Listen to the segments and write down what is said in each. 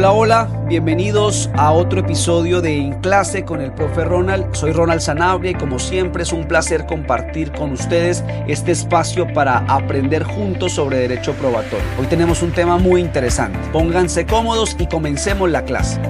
Hola, hola, bienvenidos a otro episodio de En Clase con el Profe Ronald. Soy Ronald Sanabria y como siempre es un placer compartir con ustedes este espacio para aprender juntos sobre derecho probatorio. Hoy tenemos un tema muy interesante. Pónganse cómodos y comencemos la clase.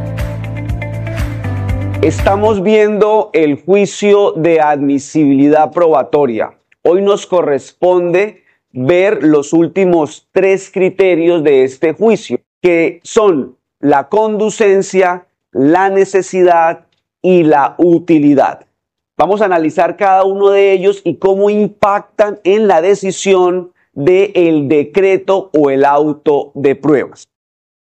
Estamos viendo el juicio de admisibilidad probatoria. Hoy nos corresponde ver los últimos 3 criterios de este juicio, que son la conducencia, la necesidad y la utilidad. Vamos a analizar cada uno de ellos y cómo impactan en la decisión del decreto o el auto de pruebas.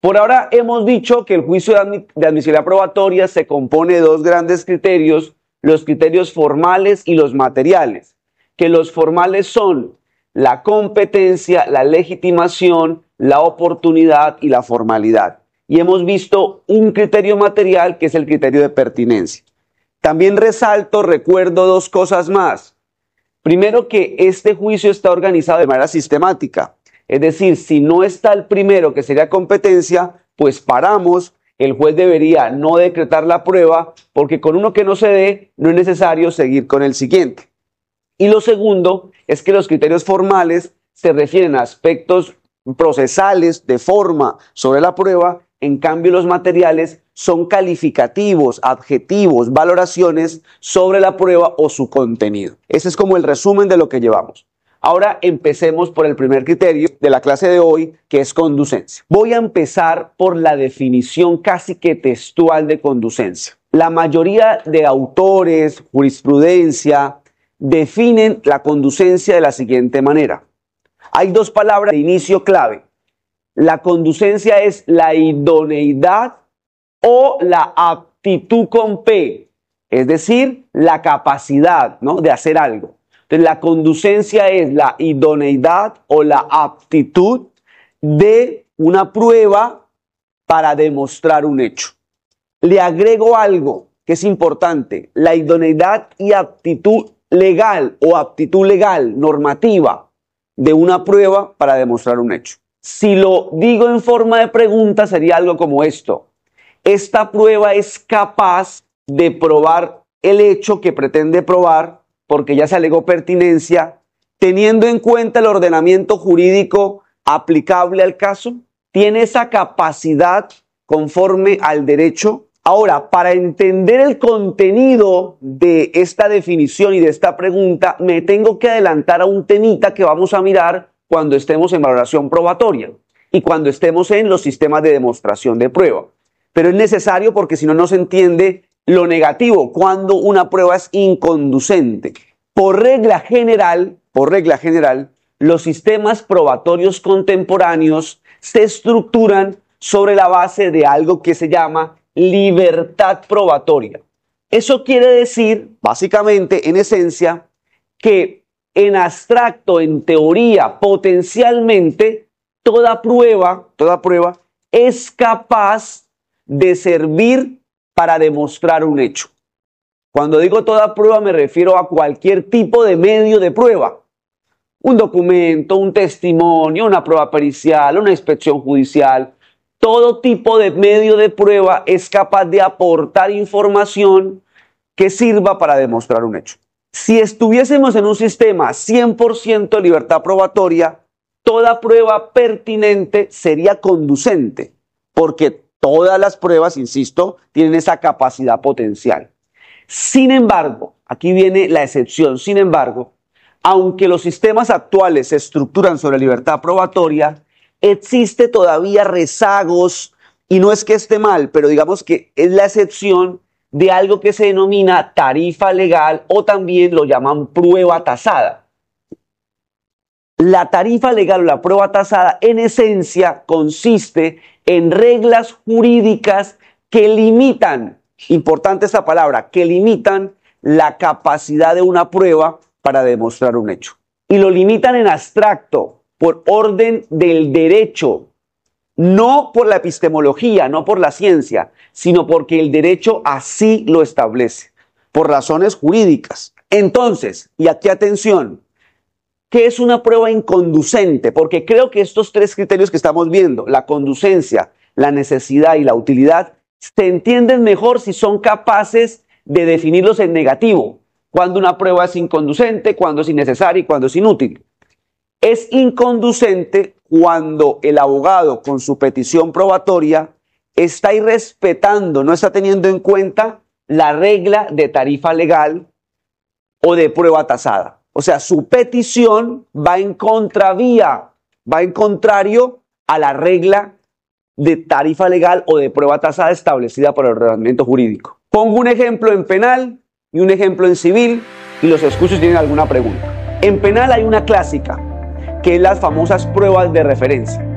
Por ahora hemos dicho que el juicio de admisibilidad probatoria se compone de 2 grandes criterios, los criterios formales y los materiales, que los formales son la competencia, la legitimación, la oportunidad y la formalidad. Y hemos visto un criterio material que es el criterio de pertinencia. También recuerdo 2 cosas más. Primero, que este juicio está organizado de manera sistemática. Es decir, si no está el primero, que sería competencia, pues paramos. El juez debería no decretar la prueba porque con uno que no se dé, no es necesario seguir con el siguiente. Y lo segundo es que los criterios formales se refieren a aspectos procesales de forma sobre la prueba. En cambio, los materiales son calificativos, adjetivos, valoraciones sobre la prueba o su contenido. Ese es como el resumen de lo que llevamos. Ahora empecemos por el primer criterio de la clase de hoy, que es conducencia. Voy a empezar por la definición casi que textual de conducencia. La mayoría de autores, jurisprudencia, definen la conducencia de la siguiente manera. Hay 2 palabras de inicio clave. La conducencia es la idoneidad o la aptitud con P, es decir, la capacidad, ¿no?, de hacer algo. Entonces, la conducencia es la idoneidad o la aptitud de una prueba para demostrar un hecho. Le agrego algo que es importante: la idoneidad y aptitud legal o aptitud legal, normativa, de una prueba para demostrar un hecho. Si lo digo en forma de pregunta, sería algo como esto: ¿esta prueba es capaz de probar el hecho que pretende probar, porque ya se alegó pertinencia, teniendo en cuenta el ordenamiento jurídico aplicable al caso? ¿Tiene esa capacidad conforme al derecho? Ahora, para entender el contenido de esta definición y de esta pregunta, me tengo que adelantar a un temita que vamos a mirar cuando estemos en valoración probatoria y cuando estemos en los sistemas de demostración de prueba. Pero es necesario porque si no, no se entiende lo negativo, cuando una prueba es inconducente. Por regla general, los sistemas probatorios contemporáneos se estructuran sobre la base de algo que se llama libertad probatoria. Eso quiere decir, básicamente, en esencia, que en abstracto, en teoría, potencialmente, toda prueba es capaz de servir para demostrar un hecho. Cuando digo toda prueba, me refiero a cualquier tipo de medio de prueba. Un documento, un testimonio, una prueba pericial, una inspección judicial. Todo tipo de medio de prueba es capaz de aportar información que sirva para demostrar un hecho. Si estuviésemos en un sistema 100% de libertad probatoria, toda prueba pertinente sería conducente, porque todas las pruebas, insisto, tienen esa capacidad potencial. Sin embargo, aquí viene la excepción, sin embargo, aunque los sistemas actuales se estructuran sobre libertad probatoria, existe todavía rezagos, y no es que esté mal, pero digamos que es la excepción de algo que se denomina tarifa legal o también lo llaman prueba tasada. La tarifa legal o la prueba tasada en esencia consiste en reglas jurídicas que limitan, importante esta palabra, que limitan la capacidad de una prueba para demostrar un hecho. Y lo limitan en abstracto, por orden del derecho, no por la epistemología, no por la ciencia, sino porque el derecho así lo establece, por razones jurídicas. Entonces, y aquí atención, ¿Qué es una prueba inconducente? Porque creo que estos tres criterios que estamos viendo, la conducencia, la necesidad y la utilidad, se entienden mejor si son capaces de definirlos en negativo. Cuando una prueba es inconducente, cuando es innecesaria y cuando es inútil. Es inconducente cuando el abogado con su petición probatoria está irrespetando, no está teniendo en cuenta la regla de tarifa legal o de prueba tasada. O sea, su petición va en contravía, va en contrario a la regla de tarifa legal o de prueba tasada establecida por el ordenamiento jurídico. Pongo un ejemplo en penal y un ejemplo en civil y los escucho si tienen alguna pregunta. En penal hay una clásica, que es las famosas pruebas de referencia.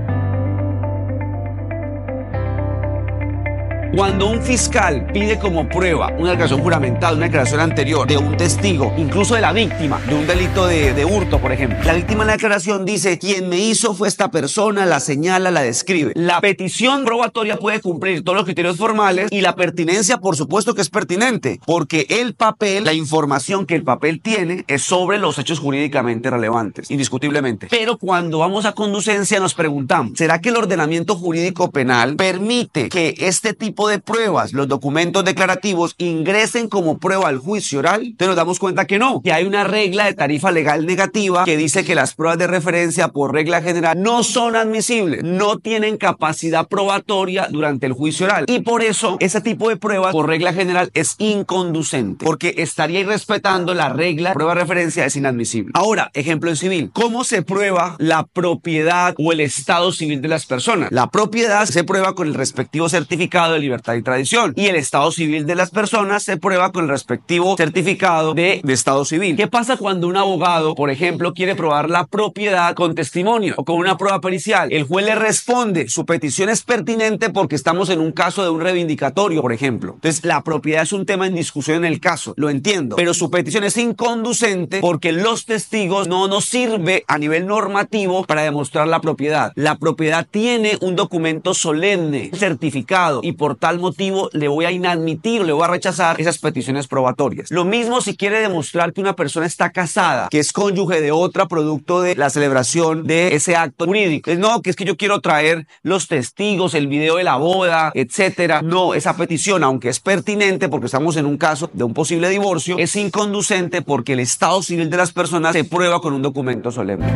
Cuando un fiscal pide como prueba una declaración juramentada, una declaración anterior de un testigo, incluso de la víctima, de un delito de hurto, por ejemplo, la víctima en la declaración dice: quien me hizo fue esta persona, la señala, la describe. La petición probatoria puede cumplir todos los criterios formales y la pertinencia, por supuesto que es pertinente, porque el papel, la información que el papel tiene es sobre los hechos jurídicamente relevantes, indiscutiblemente. Pero cuando vamos a conducencia nos preguntamos, ¿será que el ordenamiento jurídico penal permite que este tipo de pruebas, los documentos declarativos, ingresen como prueba al juicio oral? Entonces nos damos cuenta que no, que hay una regla de tarifa legal negativa que dice que las pruebas de referencia por regla general no son admisibles, no tienen capacidad probatoria durante el juicio oral, y por eso ese tipo de pruebas por regla general es inconducente, porque estaría irrespetando la regla. Prueba de referencia es inadmisible. Ahora, ejemplo en civil, ¿cómo se prueba la propiedad o el estado civil de las personas? La propiedad se prueba con el respectivo certificado de libertad y tradición, y el estado civil de las personas se prueba con el respectivo certificado de estado civil. ¿Qué pasa cuando un abogado, por ejemplo, quiere probar la propiedad con testimonio o con una prueba pericial? El juez le responde: su petición es pertinente porque estamos en un caso de un reivindicatorio, por ejemplo. Entonces, la propiedad es un tema en discusión en el caso, lo entiendo, pero su petición es inconducente porque los testigos no nos sirve a nivel normativo para demostrar la propiedad. La propiedad tiene un documento solemne, certificado, y por tal motivo le voy a inadmitir, le voy a rechazar esas peticiones probatorias. Lo mismo si quiere demostrar que una persona está casada, que es cónyuge de otra producto de la celebración de ese acto jurídico. No, que es que yo quiero traer los testigos, el video de la boda, etcétera. No, esa petición, aunque es pertinente porque estamos en un caso de un posible divorcio, es inconducente porque el estado civil de las personas se prueba con un documento solemne.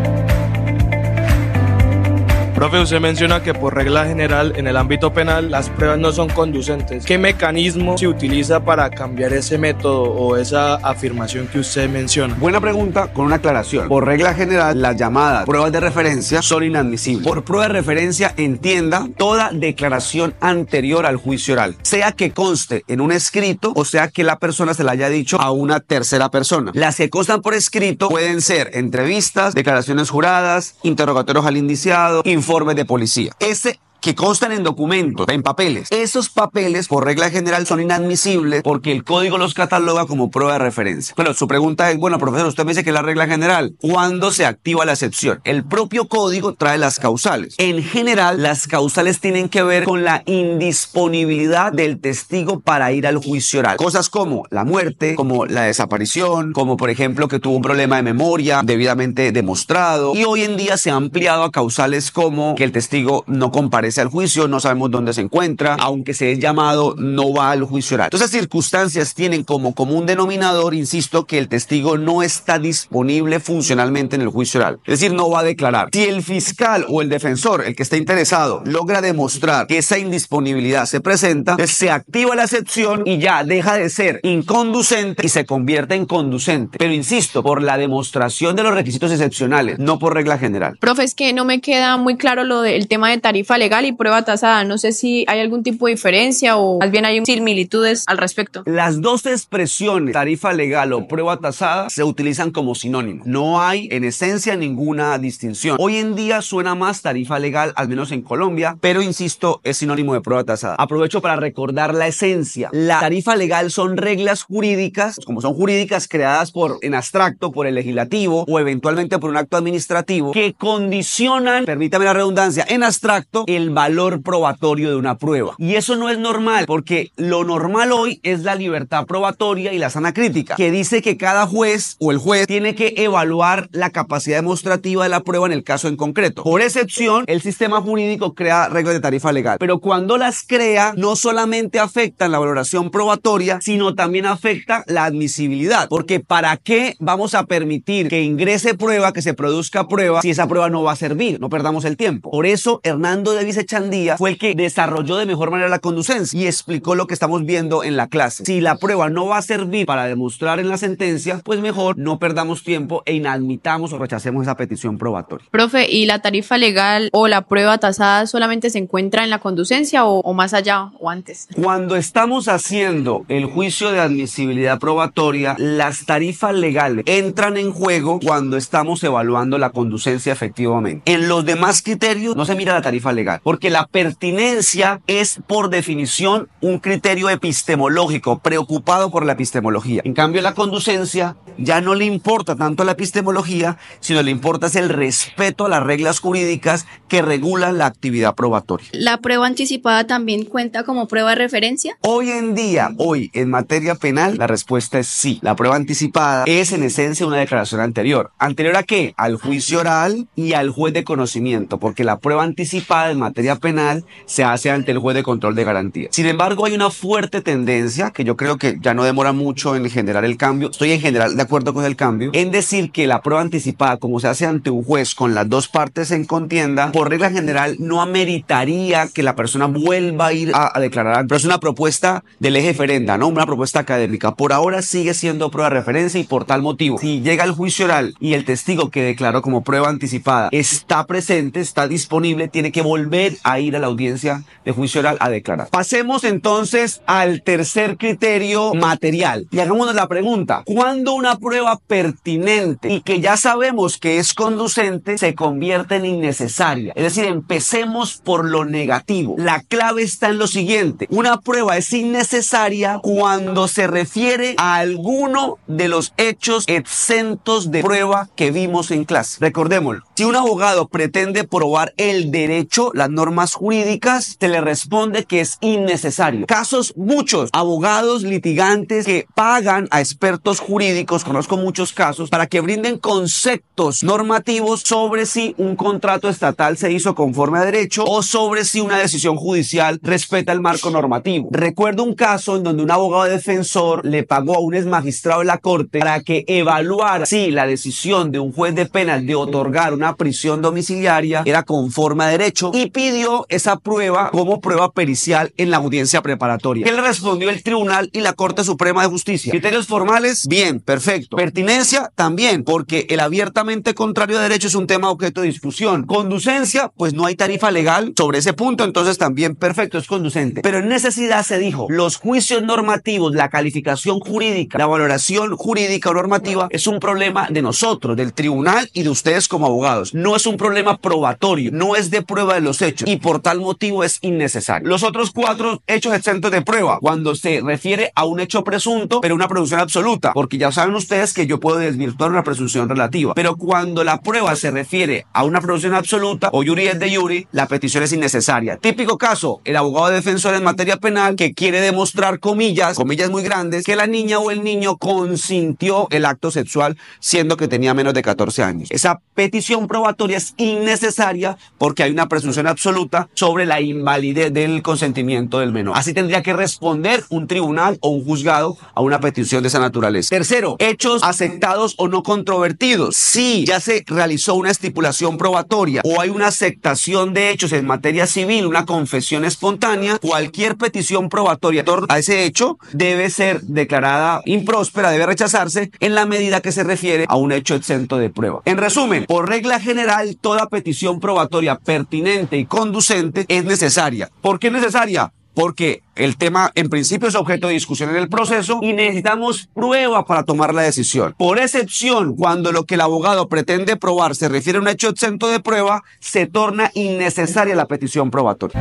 Profe, usted menciona que por regla general en el ámbito penal las pruebas no son conducentes. ¿Qué mecanismo se utiliza para cambiar ese método o esa afirmación que usted menciona? Buena pregunta, con una aclaración. Por regla general, las llamadas pruebas de referencia son inadmisibles. Por prueba de referencia, entienda toda declaración anterior al juicio oral, sea que conste en un escrito o sea que la persona se la haya dicho a una tercera persona. Las que constan por escrito pueden ser entrevistas, declaraciones juradas, interrogatorios al indiciado, informes de policía. Ese que constan en documentos, en papeles. Esos papeles, por regla general, son inadmisibles porque el código los cataloga como prueba de referencia. Bueno, su pregunta es: bueno, profesor, usted me dice que es la regla general. ¿Cuándo se activa la excepción? El propio código trae las causales. En general, las causales tienen que ver con la indisponibilidad del testigo para ir al juicio oral. Cosas como la muerte, como la desaparición, como por ejemplo que tuvo un problema de memoria debidamente demostrado. Y hoy en día se ha ampliado a causales como que el testigo no comparece al juicio, no sabemos dónde se encuentra, aunque se es llamado, no va al juicio oral. Entonces, circunstancias tienen como común denominador, insisto, que el testigo no está disponible funcionalmente en el juicio oral, es decir, no va a declarar. Si el fiscal o el defensor, el que está interesado, logra demostrar que esa indisponibilidad se presenta, se activa la excepción y ya deja de ser inconducente y se convierte en conducente. Pero insisto, por la demostración de los requisitos excepcionales, no por regla general. Profe, es que no me queda muy claro lo del tema de tarifa legal y prueba tasada. No sé si hay algún tipo de diferencia o más bien hay similitudes al respecto. Las dos expresiones, tarifa legal o prueba tasada, se utilizan como sinónimos. No hay en esencia ninguna distinción. Hoy en día suena más tarifa legal, al menos en Colombia, pero insisto, es sinónimo de prueba tasada. Aprovecho para recordar la esencia. La tarifa legal son reglas jurídicas, como son jurídicas creadas en abstracto por el legislativo o eventualmente por un acto administrativo, que condicionan, permítame la redundancia, en abstracto, el valor probatorio de una prueba. Y eso no es normal, porque lo normal hoy es la libertad probatoria y la sana crítica, que dice que cada juez o el juez tiene que evaluar la capacidad demostrativa de la prueba en el caso en concreto. Por excepción, el sistema jurídico crea reglas de tarifa legal, pero cuando las crea, no solamente afectan la valoración probatoria, sino también afecta la admisibilidad, porque ¿para qué vamos a permitir que ingrese prueba, que se produzca prueba, si esa prueba no va a servir? No perdamos el tiempo. Por eso, Hernando Davis Echandía fue el que desarrolló de mejor manera la conducencia y explicó lo que estamos viendo en la clase. Si la prueba no va a servir para demostrar en la sentencia, pues mejor no perdamos tiempo e inadmitamos o rechacemos esa petición probatoria. Profe, ¿y la tarifa legal o la prueba tasada solamente se encuentra en la conducencia o más allá o antes? Cuando estamos haciendo el juicio de admisibilidad probatoria, las tarifas legales entran en juego cuando estamos evaluando la conducencia efectivamente. En los demás criterios no se mira la tarifa legal, porque la pertinencia es por definición un criterio epistemológico, preocupado por la epistemología. En cambio, la conducencia ya no le importa tanto la epistemología, sino le importa es el respeto a las reglas jurídicas que regulan la actividad probatoria. ¿La prueba anticipada también cuenta como prueba de referencia? Hoy en día, en materia penal, la respuesta es sí. La prueba anticipada es en esencia una declaración anterior. ¿Anterior a qué? Al juicio oral y al juez de conocimiento, porque la prueba anticipada en materia penal se hace ante el juez de control de garantía. Sin embargo, hay una fuerte tendencia, que yo creo que ya no demora mucho en generar el cambio, estoy en general de acuerdo con el cambio, en decir que la prueba anticipada, como se hace ante un juez con las dos partes en contienda, por regla general no ameritaría que la persona vuelva a ir a declarar, pero es una propuesta del eje ferenda, ¿no? Una propuesta académica. Por ahora sigue siendo prueba de referencia y por tal motivo, si llega el juicio oral y el testigo que declaró como prueba anticipada está presente, está disponible, tiene que volver a ir a la audiencia de juicio oral a declarar. Pasemos entonces al tercer criterio material y hagámonos la pregunta: ¿cuándo una prueba pertinente y que ya sabemos que es conducente se convierte en innecesaria? Es decir, empecemos por lo negativo. La clave está en lo siguiente: una prueba es innecesaria cuando se refiere a alguno de los hechos exentos de prueba que vimos en clase. Recordémoslo, si un abogado pretende probar el derecho, las normas jurídicas, se le responde que es innecesario. Casos muchos, abogados litigantes que pagan a expertos jurídicos, conozco muchos casos, para que brinden conceptos normativos sobre si un contrato estatal se hizo conforme a derecho o sobre si una decisión judicial respeta el marco normativo. Recuerdo un caso en donde un abogado defensor le pagó a un exmagistrado de la corte para que evaluara si la decisión de un juez de penal de otorgar una prisión domiciliaria era conforme a derecho y pidió esa prueba como prueba pericial en la audiencia preparatoria. ¿Qué le respondió el tribunal y la Corte Suprema de Justicia? Criterios formales, bien, perfecto. Pertinencia, también, porque el abiertamente contrario a derecho es un tema objeto de discusión. Conducencia, pues no hay tarifa legal sobre ese punto, entonces también perfecto, es conducente. Pero en necesidad se dijo, los juicios normativos, la calificación jurídica, la valoración jurídica o normativa es un problema de nosotros, del tribunal y de ustedes como abogados. No es un problema probatorio, no es de prueba de los hechos y por tal motivo es innecesario. Los otros 4 hechos exentos de prueba, cuando se refiere a un hecho presunto, pero una presunción absoluta, porque ya saben ustedes que yo puedo desvirtuar una presunción relativa, pero cuando la prueba se refiere a una presunción absoluta o iuri et de iuri, la petición es innecesaria. Típico caso, el abogado defensor en materia penal que quiere demostrar, comillas muy grandes, que la niña o el niño consintió el acto sexual siendo que tenía menos de 14 años. Esa petición probatoria es innecesaria porque hay una presunción absoluta sobre la invalidez del consentimiento del menor. Así tendría que responder un tribunal o un juzgado a una petición de esa naturaleza. Tercero, hechos aceptados o no controvertidos. Si ya se realizó una estipulación probatoria o hay una aceptación de hechos en materia civil, una confesión espontánea, cualquier petición probatoria a ese hecho debe ser declarada impróspera, debe rechazarse en la medida que se refiere a un hecho exento de prueba. En resumen, por regla general, toda petición probatoria pertinente y conducente es necesaria. ¿Por qué es necesaria? Porque el tema en principio es objeto de discusión en el proceso y necesitamos prueba para tomar la decisión. Por excepción, cuando lo que el abogado pretende probar se refiere a un hecho exento de prueba, se torna innecesaria la petición probatoria.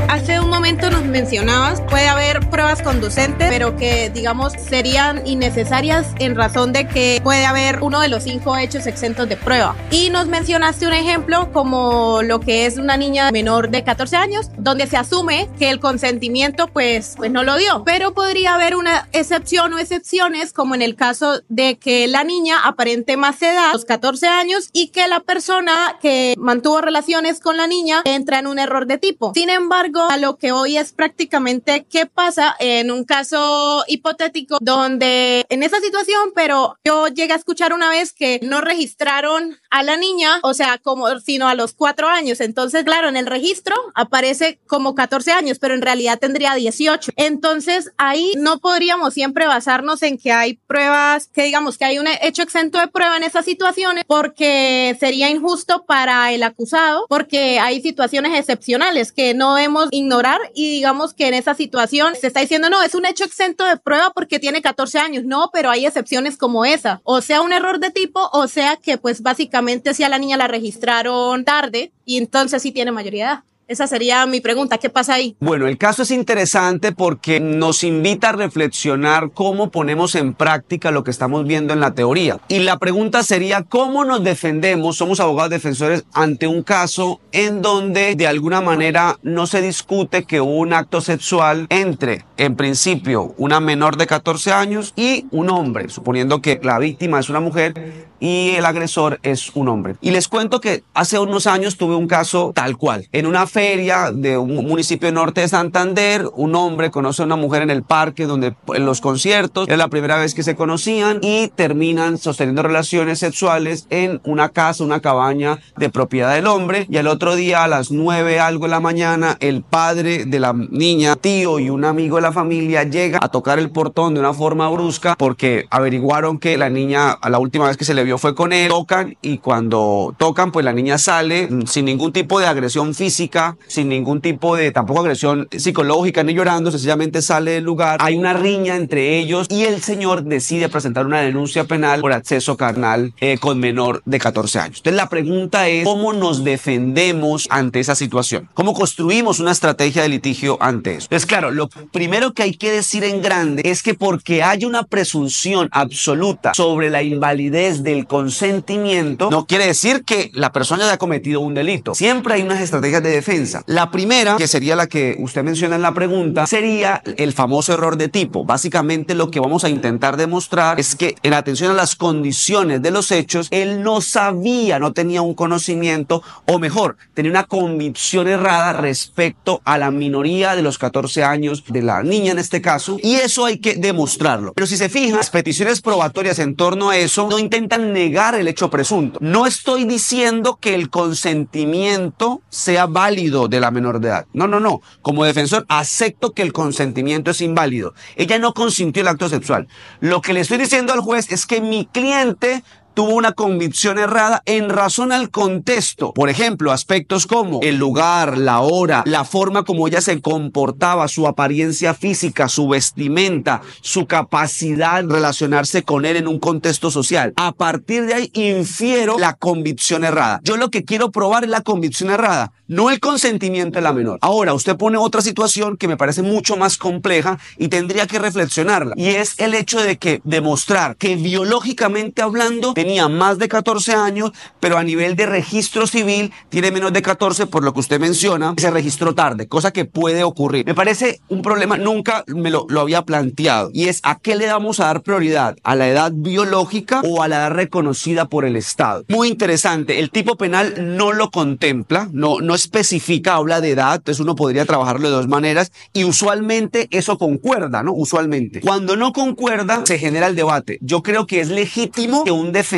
Hace un momento momento nos mencionabas, puede haber pruebas conducentes, pero que, digamos, serían innecesarias en razón de que puede haber uno de los 5 hechos exentos de prueba. Y nos mencionaste un ejemplo como lo que es una niña menor de 14 años, donde se asume que el consentimiento pues no lo dio. Pero podría haber una excepción o excepciones, como en el caso de que la niña aparente más edad, los 14 años, y que la persona que mantuvo relaciones con la niña entra en un error de tipo. Sin embargo, a lo que hoy es prácticamente qué pasa en un caso hipotético donde en esa situación, pero yo llegué a escuchar una vez que no registraron a la niña, o sea, sino a los 4 años. Entonces, claro, en el registro aparece como 14 años, pero en realidad tendría 18. Entonces, ahí no podríamos siempre basarnos en que hay pruebas, que digamos que hay un hecho exento de prueba en esas situaciones, porque sería injusto para el acusado, porque hay situaciones excepcionales que no debemos ignorar, y digamos que en esa situación se está diciendo, no, es un hecho exento de prueba porque tiene 14 años. No, pero hay excepciones como esa, o sea, un error de tipo, o sea que pues básicamente si a la niña la registraron tarde y entonces sí tiene mayoría de edad. Esa sería mi pregunta, ¿qué pasa ahí? Bueno, el caso es interesante porque nos invita a reflexionar cómo ponemos en práctica lo que estamos viendo en la teoría. Y la pregunta sería, ¿cómo nos defendemos? Somos abogados defensores ante un caso en donde de alguna manera no se discute que hubo un acto sexual entre, en principio, una menor de 14 años y un hombre, suponiendo que la víctima es una mujer y el agresor es un hombre. Y les cuento que hace unos años tuve un caso tal cual. En una feria de un municipio norte de Santander, un hombre conoce a una mujer en el parque, donde en los conciertos era la primera vez que se conocían, y terminan sosteniendo relaciones sexuales en una casa, una cabaña de propiedad del hombre. Y al otro día a las 9 algo de la mañana, el padre de la niña, tío y un amigo de la familia llega a tocar el portón de una forma brusca porque averiguaron que la niña, a la última vez que se le vio fue con él. Tocan, y cuando tocan pues la niña sale sin ningún tipo de agresión física, sin ningún tipo de tampoco agresión psicológica ni llorando, sencillamente sale del lugar. Hay una riña entre ellos y el señor decide presentar una denuncia penal por acceso carnal con menor de 14 años. Entonces la pregunta es, ¿cómo nos defendemos ante esa situación? ¿Cómo construimos una estrategia de litigio ante eso? Entonces claro, lo primero que hay que decir en grande es que porque hay una presunción absoluta sobre la invalidez del consentimiento, no quiere decir que la persona haya cometido un delito. Siempre hay unas estrategias de defensa. La primera, que sería la que usted menciona en la pregunta, sería el famoso error de tipo. Básicamente lo que vamos a intentar demostrar es que en atención a las condiciones de los hechos, él no sabía, no tenía un conocimiento, o mejor, tenía una convicción errada respecto a la minoría de los 14 años de la niña en este caso, y eso hay que demostrarlo. Pero si se fijan, las peticiones probatorias en torno a eso no intentan negar el hecho presunto. No estoy diciendo que el consentimiento sea válido de la menor de edad. No, no, no. Como defensor acepto que el consentimiento es inválido. Ella no consintió el acto sexual. Lo que le estoy diciendo al juez es que mi cliente tuvo una convicción errada en razón al contexto. Por ejemplo, aspectos como el lugar, la hora, la forma como ella se comportaba, su apariencia física, su vestimenta, su capacidad de relacionarse con él en un contexto social. A partir de ahí infiero la convicción errada. Yo lo que quiero probar es la convicción errada, no el consentimiento de la menor. Ahora, usted pone otra situación que me parece mucho más compleja y tendría que reflexionarla, y es el hecho de que demostrar que biológicamente hablando tenía más de 14 años, pero a nivel de registro civil tiene menos de 14, por lo que usted menciona, se registró tarde, cosa que puede ocurrir. Me parece un problema, nunca me lo había planteado, y es ¿a qué le vamos a dar prioridad? ¿A la edad biológica o a la edad reconocida por el Estado? Muy interesante, el tipo penal no lo contempla, no especifica, habla de edad, entonces uno podría trabajarlo de dos maneras, y usualmente eso concuerda, ¿no? Usualmente. Cuando no concuerda, se genera el debate. Yo creo que es legítimo que un defensor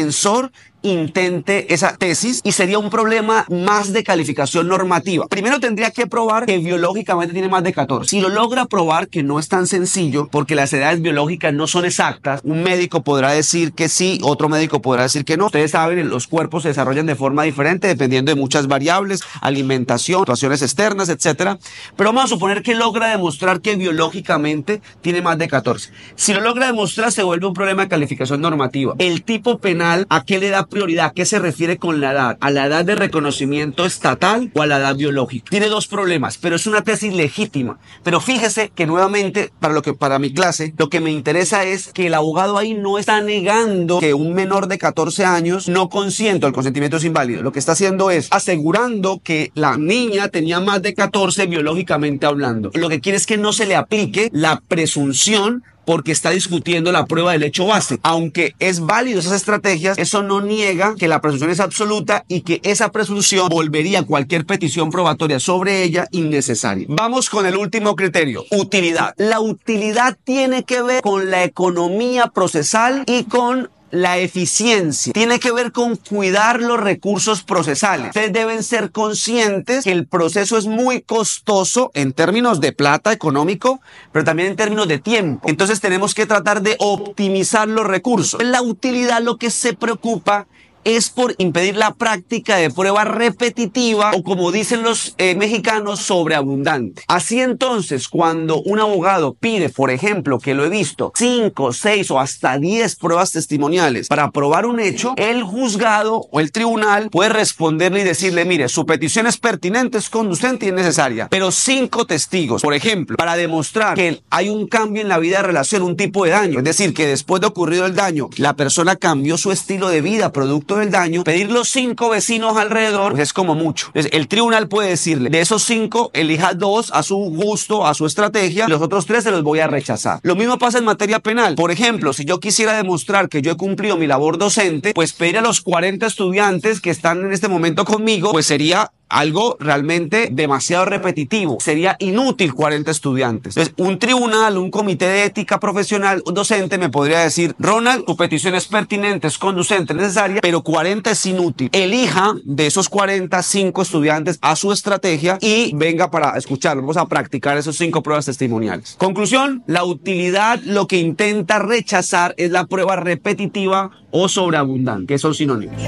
intente esa tesis, y sería un problema más de calificación normativa. Primero tendría que probar que biológicamente tiene más de 14. Si lo logra probar, que no es tan sencillo porque las edades biológicas no son exactas, un médico podrá decir que sí, otro médico podrá decir que no. Ustedes saben, los cuerpos se desarrollan de forma diferente dependiendo de muchas variables, alimentación, situaciones externas, etcétera. Pero vamos a suponer que logra demostrar que biológicamente tiene más de 14. Si lo logra demostrar, se vuelve un problema de calificación normativa. El tipo penal, ¿a qué le da prioridad. ¿Qué se refiere con la edad? ¿A la edad de reconocimiento estatal o a la edad biológica? Tiene dos problemas, pero es una tesis legítima. Pero fíjese que nuevamente, para mi clase, lo que me interesa es que el abogado ahí no está negando que un menor de 14 años no consiente, el consentimiento es inválido. Lo que está haciendo es asegurando que la niña tenía más de 14 biológicamente hablando. Lo que quiere es que no se le aplique la presunción porque está discutiendo la prueba del hecho base. Aunque es válido esas estrategias, eso no niega que la presunción es absoluta y que esa presunción volvería cualquier petición probatoria sobre ella innecesaria. Vamos con el último criterio, utilidad. La utilidad tiene que ver con la economía procesal y con la eficiencia. Tiene que ver con cuidar los recursos procesales. Ustedes deben ser conscientes que el proceso es muy costoso en términos de plata económico, pero también en términos de tiempo. Entonces tenemos que tratar de optimizar los recursos. En la utilidad lo que se preocupa es por impedir la práctica de prueba repetitiva o, como dicen los mexicanos, sobreabundante. Así entonces, cuando un abogado pide, por ejemplo, que lo he visto, 5, 6 o hasta 10 pruebas testimoniales para probar un hecho, el juzgado o el tribunal puede responderle y decirle, mire, su petición es pertinente, es conducente y es necesaria, pero 5 testigos, por ejemplo, para demostrar que hay un cambio en la vida de relación, un tipo de daño, es decir, que después de ocurrido el daño, la persona cambió su estilo de vida producto del daño, pedir los 5 vecinos alrededor pues es como mucho. Entonces, el tribunal puede decirle, de esos 5, elija 2 a su gusto, a su estrategia, los otros 3 se los voy a rechazar. Lo mismo pasa en materia penal. Por ejemplo, si yo quisiera demostrar que yo he cumplido mi labor docente, pues pedir a los 40 estudiantes que están en este momento conmigo, pues sería algo realmente demasiado repetitivo. Sería inútil 40 estudiantes. Entonces, un tribunal, un comité de ética profesional docente me podría decir, Ronald, tu petición es pertinente, es conducente, es necesaria, pero 40 es inútil. Elija de esos 40, 5 estudiantes a su estrategia y venga para escucharlo. Vamos a practicar esos 5 pruebas testimoniales. Conclusión, la utilidad lo que intenta rechazar es la prueba repetitiva o sobreabundante, que son sinónimos.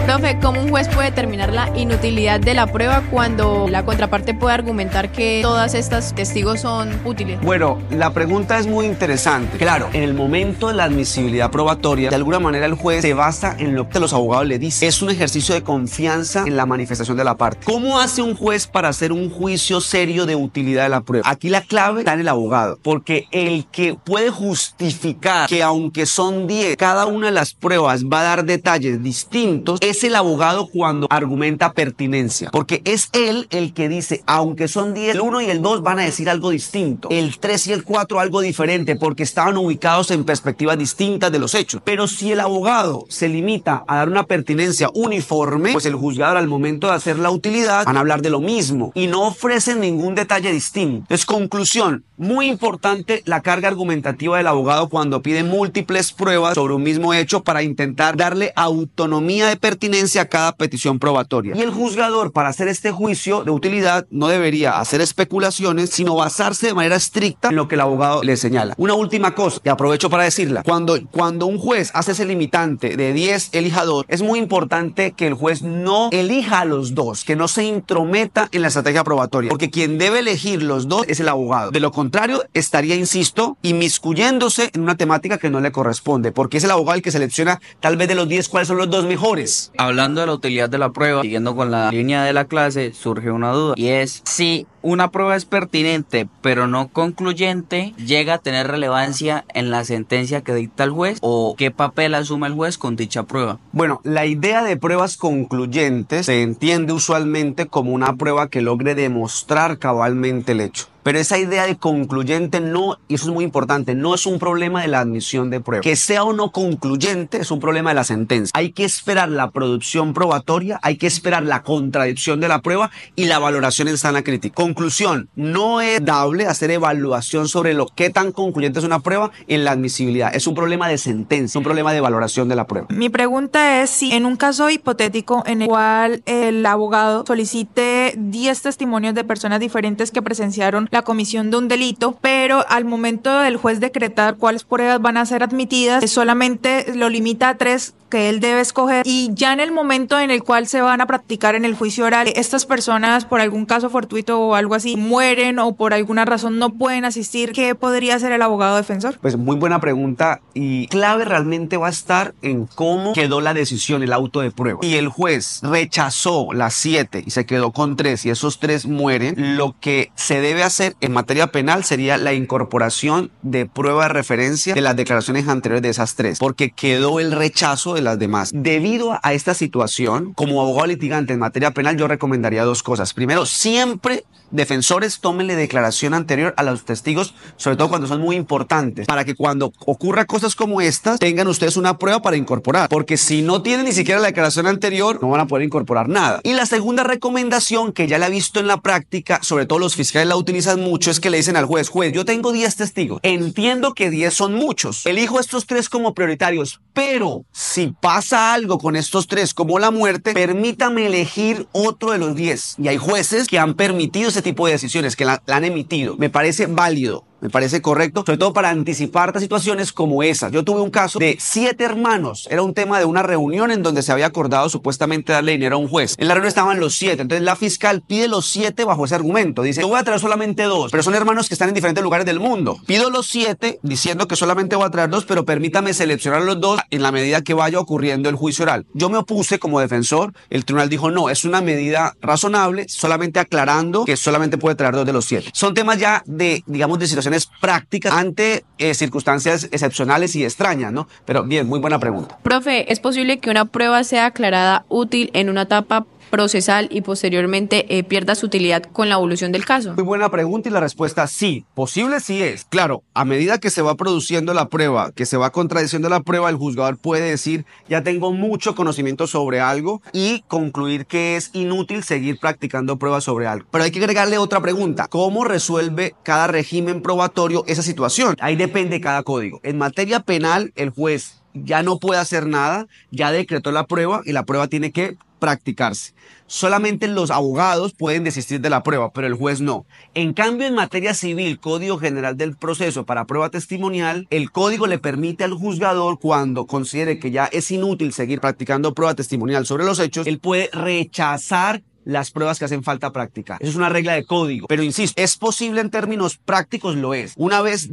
Profe, ¿cómo un juez puede determinar la inutilidad de la prueba cuando la contraparte puede argumentar que todas estas testigos son útiles? Bueno, la pregunta es muy interesante. Claro, en el momento de la admisibilidad probatoria, de alguna manera el juez se basa en lo que los abogados le dicen. Es un ejercicio de confianza en la manifestación de la parte. ¿Cómo hace un juez para hacer un juicio serio de utilidad de la prueba? Aquí la clave está en el abogado, porque el que puede justificar que aunque son 10, cada una de las pruebas va a dar detalles distintos, es el abogado cuando argumenta pertinencia, porque es él el que dice, aunque son 10, el 1 y el 2 van a decir algo distinto, el 3 y el 4 algo diferente, porque estaban ubicados en perspectivas distintas de los hechos. Pero si el abogado se limita a dar una pertinencia uniforme, pues el juzgador al momento de hacer la utilidad van a hablar de lo mismo y no ofrecen ningún detalle distinto. Entonces, conclusión, muy importante la carga argumentativa del abogado cuando pide múltiples pruebas sobre un mismo hecho para intentar darle autonomía de pertinencia a cada petición probatoria. Y el juzgador, para hacer este juicio de utilidad, no debería hacer especulaciones, sino basarse de manera estricta en lo que el abogado le señala. Una última cosa, y aprovecho para decirla, cuando un juez hace ese limitante de 10 elija 2, es muy importante que el juez no elija a los 2, que no se intrometa en la estrategia probatoria, porque quien debe elegir los 2 es el abogado. De lo contrario, estaría, insisto, inmiscuyéndose en una temática que no le corresponde, porque es el abogado el que selecciona tal vez de los 10 cuáles son los 2 mejores. Hablando de la utilidad de la prueba, siguiendo con la línea de la clase, surge una duda, y es si una prueba es pertinente pero no concluyente, ¿llega a tener relevancia en la sentencia que dicta el juez o qué papel asume el juez con dicha prueba? Bueno, la idea de pruebas concluyentes se entiende usualmente como una prueba que logre demostrar cabalmente el hecho. Pero esa idea de concluyente no, y eso es muy importante, no es un problema de la admisión de prueba. Que sea o no concluyente es un problema de la sentencia. Hay que esperar la producción probatoria, hay que esperar la contradicción de la prueba y la valoración en sana crítica. Conclusión, no es dable hacer evaluación sobre lo que tan concluyente es una prueba en la admisibilidad. Es un problema de sentencia, un problema de valoración de la prueba. Mi pregunta es si en un caso hipotético en el cual el abogado solicite 10 testimonios de personas diferentes que presenciaron la la comisión de un delito, pero al momento del juez decretar cuáles pruebas van a ser admitidas, solamente lo limita a 3 que él debe escoger, y ya en el momento en el cual se van a practicar en el juicio oral, estas personas por algún caso fortuito o algo así mueren o por alguna razón no pueden asistir, ¿qué podría hacer el abogado defensor? Pues muy buena pregunta, y clave realmente va a estar en cómo quedó la decisión, el auto de prueba. Y el juez rechazó las 7 y se quedó con 3 y esos 3 mueren, lo que se debe hacer en materia penal sería la incorporación de prueba de referencia de las declaraciones anteriores de esas 3, porque quedó el rechazo de las demás. Debido a esta situación, como abogado litigante en materia penal, yo recomendaría 2 cosas. Primero, siempre defensores, tómenle declaración anterior a los testigos, sobre todo cuando son muy importantes, para que cuando ocurra cosas como estas, tengan ustedes una prueba para incorporar, porque si no tienen ni siquiera la declaración anterior, no van a poder incorporar nada. Y la segunda recomendación, que ya la he visto en la práctica, sobre todo los fiscales la utilizan mucho, es que le dicen al juez, yo tengo 10 testigos, entiendo que 10 son muchos, elijo estos 3 como prioritarios, pero si pasa algo con estos 3, como la muerte, permítame elegir otro de los 10. Y hay jueces que han permitido ese tipo de decisiones, que la han emitido. Me parece válido. Me parece correcto, sobre todo para anticipar situaciones como esas. Yo tuve un caso de 7 hermanos. Era un tema de una reunión en donde se había acordado supuestamente darle dinero a un juez. En la reunión estaban los 7. Entonces la fiscal pide los 7 bajo ese argumento. Dice, yo voy a traer solamente 2, pero son hermanos que están en diferentes lugares del mundo. Pido los 7 diciendo que solamente voy a traer 2, pero permítame seleccionar los 2 en la medida que vaya ocurriendo el juicio oral. Yo me opuse como defensor. El tribunal dijo, no, es una medida razonable, solamente aclarando que solamente puede traer 2 de los 7. Son temas ya de, digamos, de situaciones prácticas ante circunstancias excepcionales y extrañas, ¿no? Pero bien, muy buena pregunta. Profe, ¿es posible que una prueba sea aclarada útil en una etapa procesal y posteriormente pierda su utilidad con la evolución del caso? Muy buena pregunta, y la respuesta sí. Posible sí es. Claro, a medida que se va produciendo la prueba, que se va contradiciendo la prueba, el juzgador puede decir, ya tengo mucho conocimiento sobre algo, y concluir que es inútil seguir practicando pruebas sobre algo. Pero hay que agregarle otra pregunta. ¿Cómo resuelve cada régimen probatorio esa situación? Ahí depende cada código. En materia penal, el juez ya no puede hacer nada, ya decretó la prueba y la prueba tiene que practicarse. Solamente los abogados pueden desistir de la prueba, pero el juez no. En cambio, en materia civil, Código General del Proceso para prueba testimonial, el código le permite al juzgador, cuando considere que ya es inútil seguir practicando prueba testimonial sobre los hechos, él puede rechazar las pruebas que hacen falta practicar. Eso es una regla de código. Pero insisto, ¿es posible en términos prácticos? Lo es. Una vez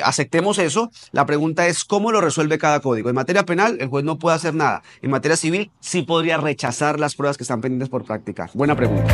aceptemos eso, la pregunta es ¿cómo lo resuelve cada código? En materia penal, el juez no puede hacer nada. En materia civil, sí podría rechazar las pruebas que están pendientes por practicar. Buena pregunta.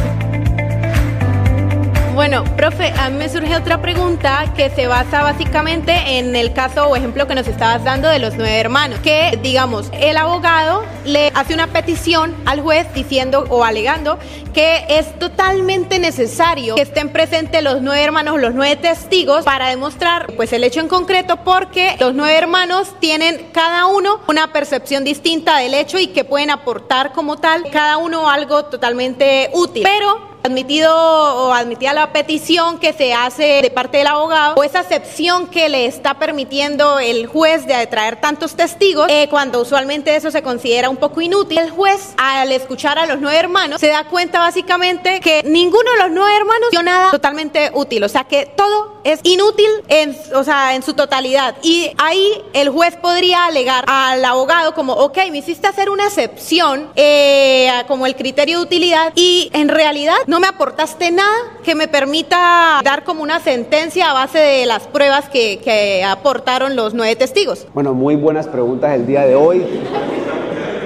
Bueno, profe, a mí me surge otra pregunta que se basa básicamente en el caso o ejemplo que nos estabas dando de los 9 hermanos, que digamos, el abogado le hace una petición al juez diciendo o alegando que es totalmente necesario que estén presentes los 9 hermanos, los 9 testigos para demostrar pues el hecho en concreto, porque los 9 hermanos tienen cada uno una percepción distinta del hecho y que pueden aportar como tal cada uno algo totalmente útil. Pero admitida la petición que se hace de parte del abogado o esa excepción que le está permitiendo el juez de traer tantos testigos, cuando usualmente eso se considera un poco inútil, el juez al escuchar a los 9 hermanos se da cuenta básicamente que ninguno de los 9 hermanos dio nada totalmente útil, o sea que todo es inútil en su totalidad, y ahí el juez podría alegar al abogado como, ok, me hiciste hacer una excepción como el criterio de utilidad y en realidad no me aportaste nada que me permita dar como una sentencia a base de las pruebas que aportaron los 9 testigos. Bueno, muy buenas preguntas el día de hoy.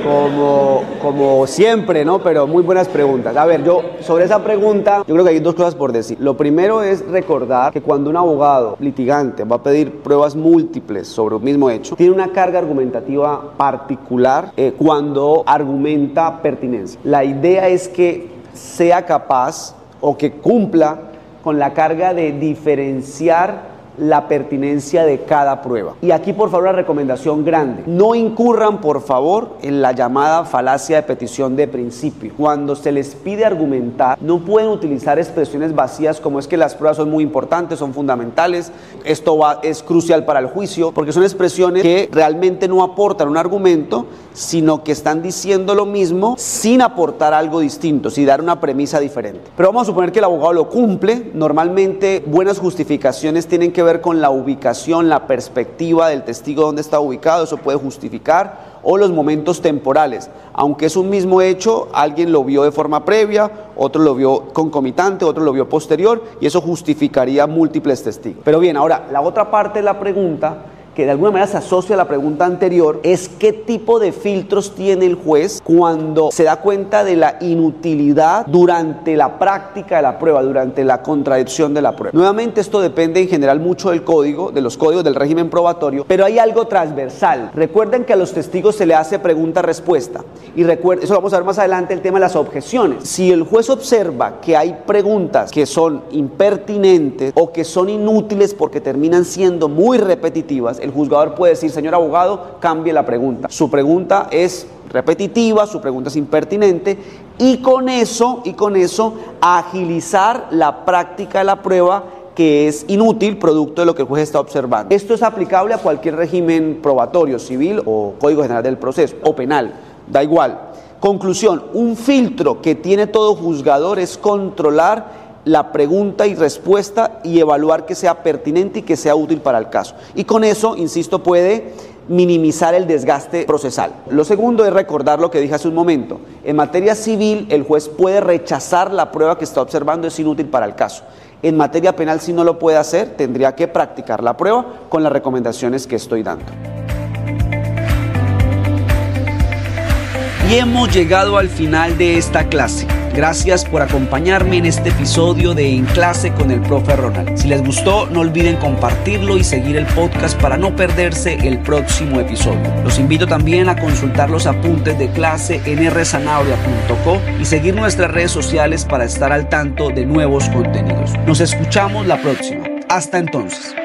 Como siempre, ¿no? Pero muy buenas preguntas. A ver, yo sobre esa pregunta, yo creo que hay 2 cosas por decir. Lo primero es recordar que cuando un abogado litigante va a pedir pruebas múltiples sobre un mismo hecho, tiene una carga argumentativa particular cuando argumenta pertinencia. La idea es que sea capaz o que cumpla con la carga de diferenciar la pertinencia de cada prueba. Y aquí, por favor, una recomendación grande. No incurran, por favor, en la llamada falacia de petición de principio. Cuando se les pide argumentar, no pueden utilizar expresiones vacías como es que las pruebas son muy importantes, son fundamentales, esto es crucial para el juicio, porque son expresiones que realmente no aportan un argumento, sino que están diciendo lo mismo sin aportar algo distinto, sin dar una premisa diferente. Pero vamos a suponer que el abogado lo cumple. Normalmente buenas justificaciones tienen que ver con la ubicación, la perspectiva del testigo, dónde está ubicado, eso puede justificar, o los momentos temporales. Aunque es un mismo hecho, alguien lo vio de forma previa, otro lo vio concomitante, otro lo vio posterior, y eso justificaría múltiples testigos. Pero bien, ahora, la otra parte de la pregunta, que de alguna manera se asocia a la pregunta anterior, es qué tipo de filtros tiene el juez cuando se da cuenta de la inutilidad durante la práctica de la prueba, durante la contradicción de la prueba. Nuevamente, esto depende en general mucho del código, de los códigos del régimen probatorio, pero hay algo transversal. Recuerden que a los testigos se le hace pregunta-respuesta, y recuerden, eso lo vamos a ver más adelante, el tema de las objeciones. Si el juez observa que hay preguntas que son impertinentes o que son inútiles porque terminan siendo muy repetitivas, el juzgador puede decir: señor abogado, cambie la pregunta. Su pregunta es repetitiva, su pregunta es impertinente, y con eso agilizar la práctica de la prueba, que es inútil, producto de lo que el juez está observando. Esto es aplicable a cualquier régimen probatorio, civil o Código General del Proceso, o penal, da igual. Conclusión: un filtro que tiene todo juzgador es controlar la pregunta y respuesta y evaluar que sea pertinente y que sea útil para el caso. Y con eso, insisto, puede minimizar el desgaste procesal. Lo segundo es recordar lo que dije hace un momento. En materia civil, el juez puede rechazar la prueba que está observando, es inútil para el caso. En materia penal, si no lo puede hacer, tendría que practicar la prueba con las recomendaciones que estoy dando. Y hemos llegado al final de esta clase. Gracias por acompañarme en este episodio de En Clase con el Profe Ronald. Si les gustó, no olviden compartirlo y seguir el podcast para no perderse el próximo episodio. Los invito también a consultar los apuntes de clase en rzanabria.co y seguir nuestras redes sociales para estar al tanto de nuevos contenidos. Nos escuchamos la próxima. Hasta entonces.